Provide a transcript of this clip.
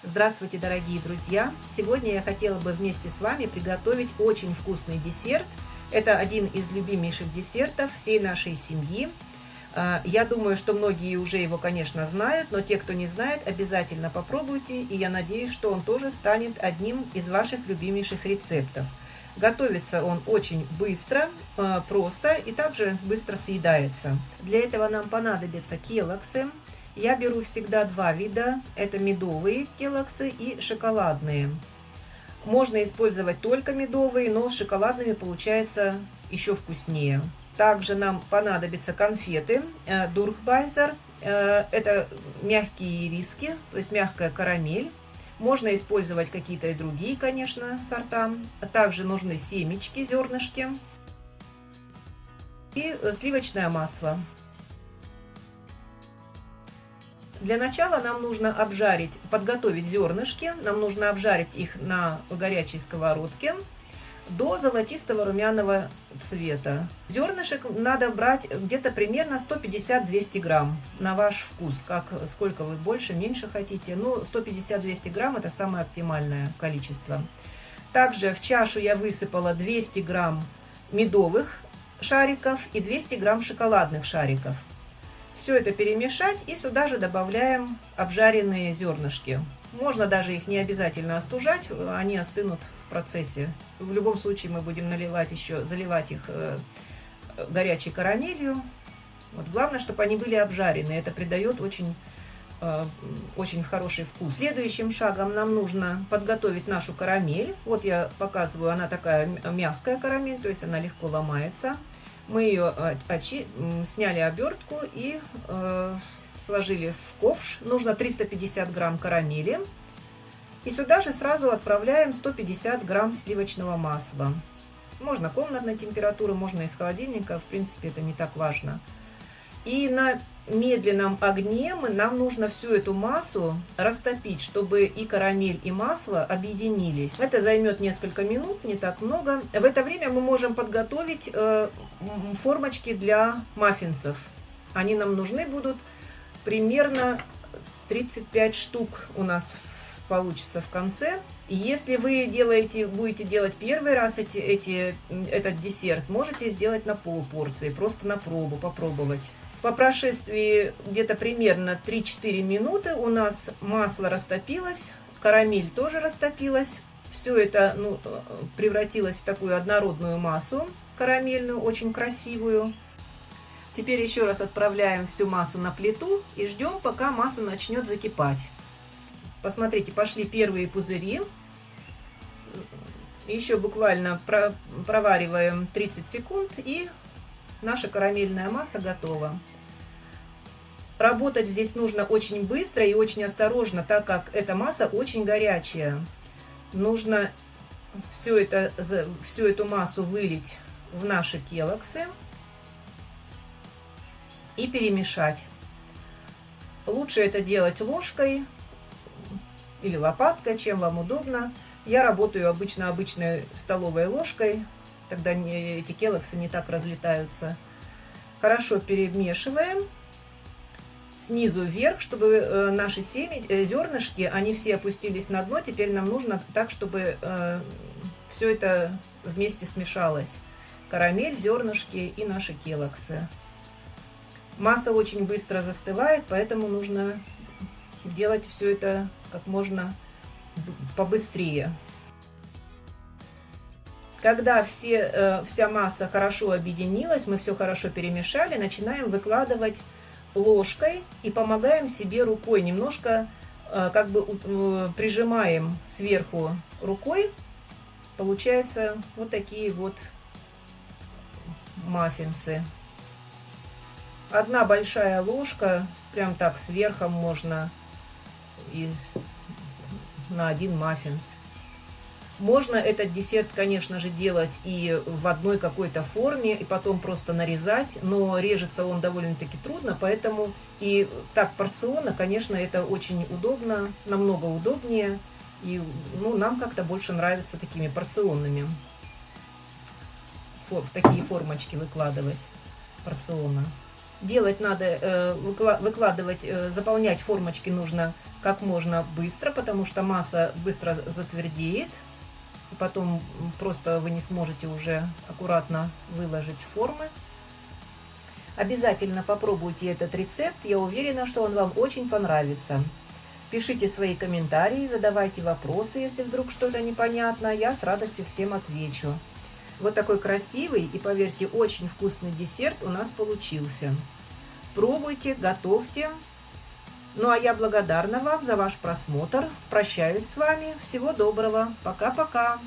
Здравствуйте, дорогие друзья! Сегодня я хотела бы вместе с вами приготовить очень вкусный десерт. Это один из любимейших десертов всей нашей семьи. Я думаю, что многие уже его, конечно, знают, но те, кто не знает, обязательно попробуйте, и я надеюсь, что он тоже станет одним из ваших любимейших рецептов. Готовится он очень быстро, просто и также быстро съедается. Для этого нам понадобятся келлогсы. Я беру всегда два вида. Это медовые келлогсы и шоколадные. Можно использовать только медовые, но с шоколадными получается еще вкуснее. Также нам понадобятся конфеты Дурхбайзер. Это мягкие ириски, то есть мягкая карамель. Можно использовать какие-то и другие, конечно, сорта. Также нужны семечки, зернышки и сливочное масло. Для начала нам нужно подготовить зернышки. Нам нужно обжарить их на горячей сковородке до золотистого румяного цвета. Зернышек надо брать где-то примерно 150-200 грамм на ваш вкус. Сколько вы больше, меньше хотите. Ну, 150-200 грамм это самое оптимальное количество. Также в чашу я высыпала 200 грамм медовых шариков и 200 грамм шоколадных шариков. Все это перемешать и сюда же добавляем обжаренные зернышки. Можно даже их не обязательно остужать, они остынут в процессе. В любом случае мы будем заливать их горячей карамелью. Вот главное, чтобы они были обжарены. Это придает очень хороший вкус. Следующим шагом нам нужно подготовить нашу карамель. Вот я показываю, она такая мягкая карамель, то есть она легко ломается. Мы ее сняли обертку и сложили в ковш. Нужно 350 грамм карамели. И сюда же сразу отправляем 150 грамм сливочного масла. Можно комнатной температуры, можно из холодильника. В принципе, это не так важно. И на медленном огне нам нужно всю эту массу растопить, чтобы и карамель, и масло объединились. Это займет несколько минут, не так много. В это время мы можем подготовить формочки для маффинсов. Они нам нужны будут примерно 35 штук у нас получится в конце. И если вы будете делать первый раз этот десерт, можете сделать на полпорции, просто на пробу попробовать. По прошествии где-то примерно 3-4 минуты у нас масло растопилось, карамель тоже растопилась. Все это превратилось в такую однородную массу карамельную, очень красивую. Теперь еще раз отправляем всю массу на плиту и ждем, пока масса начнет закипать. Посмотрите, пошли первые пузыри. Еще буквально провариваем 30 секунд, и наша карамельная масса готова. Работать здесь нужно очень быстро и очень осторожно, так как эта масса очень горячая. Нужно всю эту массу вылить в наши келлогсы и перемешать. Лучше это делать ложкой или лопаткой, чем вам удобно. Я работаю обычно обычной столовой ложкой, тогда эти келлогсы не так разлетаются. Хорошо перемешиваем снизу вверх, чтобы наши зернышки, они все опустились на дно. Теперь нам нужно так, чтобы все это вместе смешалось. Карамель, зернышки и наши келлогсы. Масса очень быстро застывает, поэтому нужно делать все это как можно побыстрее. Когда вся масса хорошо объединилась, мы все хорошо перемешали, начинаем выкладывать ложкой и помогаем себе рукой. Немножко прижимаем сверху рукой. Получается вот такие вот маффинсы. Одна большая ложка, прям так сверху можно на один маффинс. Можно этот десерт, конечно же, делать и в одной какой-то форме, и потом просто нарезать, но режется он довольно-таки трудно, поэтому и так порционно, конечно, это очень удобно, намного удобнее, и нам как-то больше нравится такими порционными, в такие формочки выкладывать порционно. Делать надо, выкладывать, заполнять формочки нужно как можно быстро, потому что масса быстро затвердеет. И потом просто вы не сможете уже аккуратно выложить формы. Обязательно попробуйте этот рецепт. Я уверена, что он вам очень понравится. Пишите свои комментарии, задавайте вопросы, если вдруг что-то непонятно. Я с радостью всем отвечу. Вот такой красивый и, поверьте, очень вкусный десерт у нас получился. Пробуйте, готовьте. Ну а я благодарна вам за ваш просмотр. Прощаюсь с вами. Всего доброго. Пока-пока.